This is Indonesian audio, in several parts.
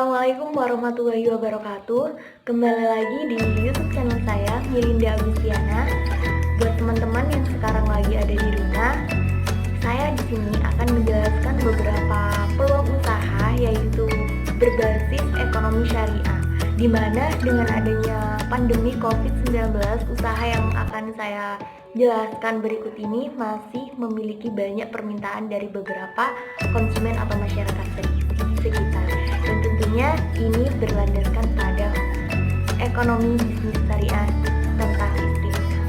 Assalamualaikum warahmatullahi wabarakatuh. Kembali lagi di YouTube channel saya, Milinda Agustiana. Buat teman-teman yang sekarang lagi ada di rumah, saya di sini akan menjelaskan beberapa peluang usaha yaitu berbasis ekonomi syariah. Di mana dengan adanya pandemi COVID-19, usaha yang akan saya jelaskan berikut ini masih memiliki banyak permintaan dari beberapa konsumen atau masyarakat sekitar. Dan tentunya ini berlandaskan pada ekonomi bisnis syariah tentang istiqomah.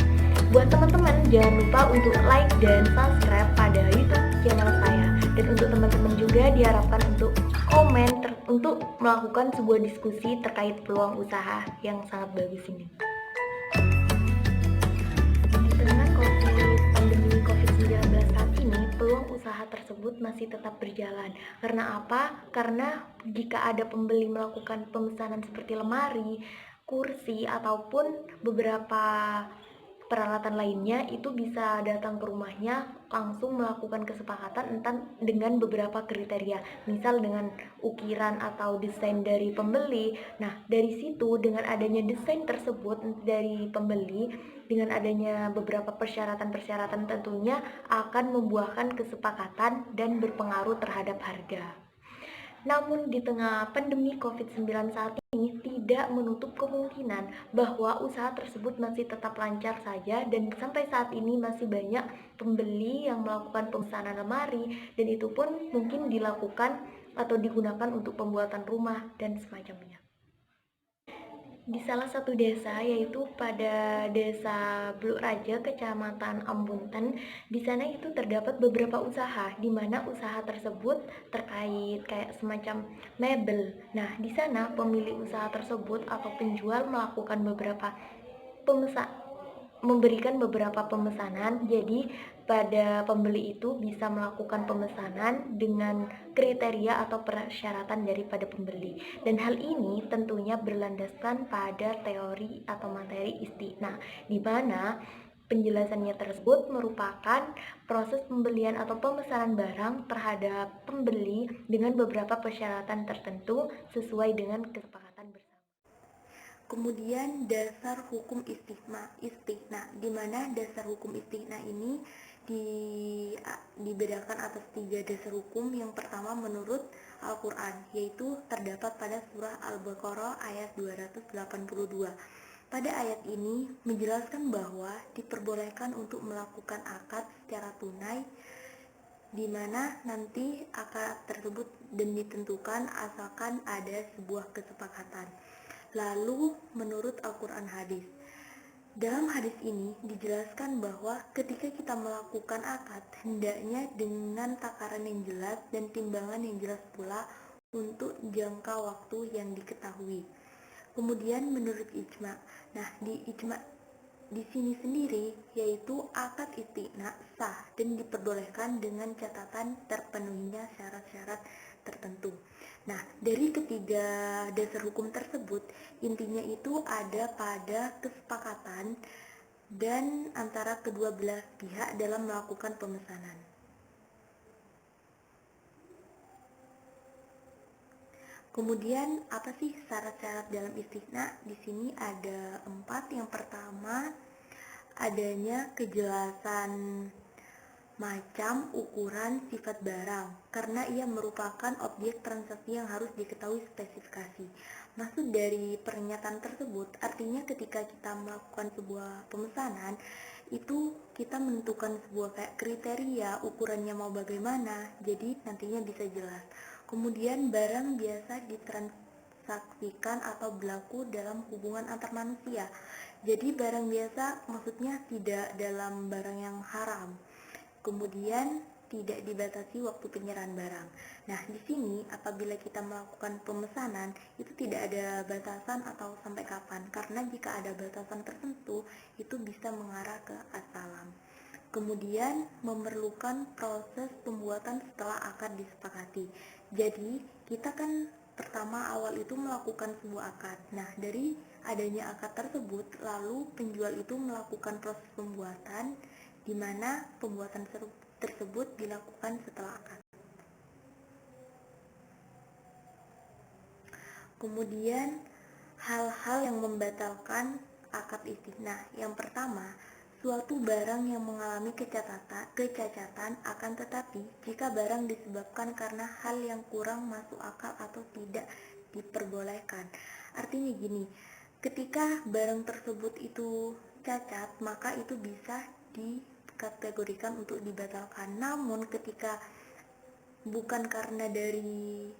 Buat teman-teman jangan lupa untuk like dan subscribe pada YouTube channel saya. Dan untuk teman-teman juga diharapkan untuk komen untuk melakukan sebuah diskusi terkait peluang usaha yang sangat bagus ini. Di tengah pandemi COVID-19 saat ini, peluang usaha tersebut masih tetap berjalan. Karena apa? Karena jika ada pembeli melakukan pemesanan seperti lemari, kursi, ataupun beberapa peralatan lainnya, itu bisa datang ke rumahnya langsung melakukan kesepakatan dengan beberapa kriteria, misal dengan ukiran atau desain dari pembeli. Nah, dari situ dengan adanya desain tersebut dari pembeli, dengan adanya beberapa persyaratan-persyaratan tentunya akan membuahkan kesepakatan dan berpengaruh terhadap harga. Namun di tengah pandemi COVID-19 saat ini tidak menutup kemungkinan bahwa usaha tersebut masih tetap lancar saja, dan sampai saat ini masih banyak pembeli yang melakukan pemesanan lemari, dan itu pun mungkin dilakukan atau digunakan untuk pembuatan rumah dan semacamnya. Di salah satu desa, yaitu pada desa Bluk Raja, kecamatan Ambunten, di sana itu terdapat beberapa usaha, di mana usaha tersebut terkait kayak semacam mebel. Nah, di sana pemilik usaha tersebut atau penjual melakukan memberikan beberapa pemesanan. Jadi pada pembeli itu bisa melakukan pemesanan dengan kriteria atau persyaratan daripada pembeli. Dan hal ini tentunya berlandaskan pada teori atau materi istiqna, di mana penjelasannya tersebut merupakan proses pembelian atau pemesanan barang terhadap pembeli dengan beberapa persyaratan tertentu sesuai dengan kesepakatan bersama. Kemudian dasar hukum istiqna, di mana dasar hukum istiqna ini dibedakan atas 3 dasar hukum. Yang pertama menurut Al-Quran, yaitu terdapat pada surah Al-Baqarah ayat 282. Pada ayat ini menjelaskan bahwa diperbolehkan untuk melakukan akad secara tunai, di mana nanti akad tersebut dan ditentukan asalkan ada sebuah kesepakatan. Lalu menurut Al-Quran hadis, dalam hadis ini dijelaskan bahwa ketika kita melakukan akad, hendaknya dengan takaran yang jelas dan timbangan yang jelas pula untuk jangka waktu yang diketahui. Kemudian menurut ijma, nah di ijma di sini sendiri yaitu akad istiqna sah dan diperbolehkan dengan catatan terpenuhinya syarat-syarat tertentu. Nah, dari ketiga dasar hukum tersebut, intinya itu ada pada kesepakatan dan antara kedua belah pihak dalam melakukan pemesanan. Kemudian apa sih syarat-syarat dalam istiqna? Di sini ada 4. Yang pertama, adanya kejelasan macam, ukuran, sifat barang, karena ia merupakan objek transaksi yang harus diketahui spesifikasi. Maksud dari pernyataan tersebut artinya ketika kita melakukan sebuah pemesanan, itu kita menentukan sebuah kayak kriteria, ukurannya mau bagaimana, jadi nantinya bisa jelas. Kemudian barang biasa ditransaksikan atau berlaku dalam hubungan antar manusia. Jadi barang biasa maksudnya tidak dalam barang yang haram. Kemudian tidak dibatasi waktu penyerahan barang. Nah, di sini apabila kita melakukan pemesanan itu tidak ada batasan atau sampai kapan, karena jika ada batasan tertentu itu bisa mengarah ke as-salam. Kemudian memerlukan proses pembuatan setelah akad disepakati. Jadi kita kan pertama awal itu melakukan sebuah akad. Nah, dari adanya akad tersebut lalu penjual itu melakukan proses pembuatan, di mana pembuatan tersebut dilakukan setelah akad. Kemudian hal-hal yang membatalkan akad istisna. Yang pertama, suatu barang yang mengalami kecacatan akan tetapi jika barang disebabkan karena hal yang kurang masuk akal atau tidak diperbolehkan. Artinya gini, ketika barang tersebut itu cacat, maka itu bisa dikategorikan untuk dibatalkan. Namun ketika bukan karena dari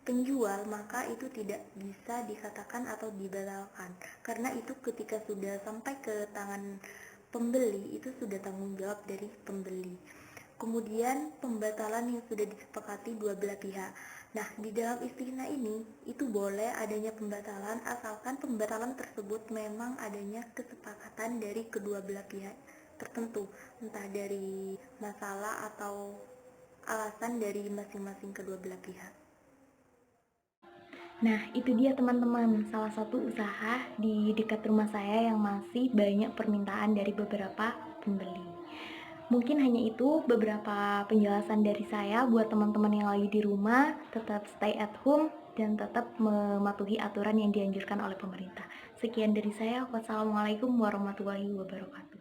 penjual, maka itu tidak bisa dikatakan atau dibatalkan, karena itu ketika sudah sampai ke tangan pembeli itu sudah tanggung jawab dari pembeli. Kemudian pembatalan yang sudah disepakati dua belah pihak. Nah, di dalam istisna ini itu boleh adanya pembatalan asalkan pembatalan tersebut memang adanya kesepakatan dari kedua belah pihak tertentu, entah dari masalah atau alasan dari masing-masing kedua belah pihak. Nah, itu dia teman-teman, salah satu usaha di dekat rumah saya yang masih banyak permintaan dari beberapa pembeli. Mungkin hanya itu beberapa penjelasan dari saya buat teman-teman yang lagi di rumah, tetap stay at home dan tetap mematuhi aturan yang dianjurkan oleh pemerintah. Sekian dari saya, wassalamualaikum warahmatullahi wabarakatuh.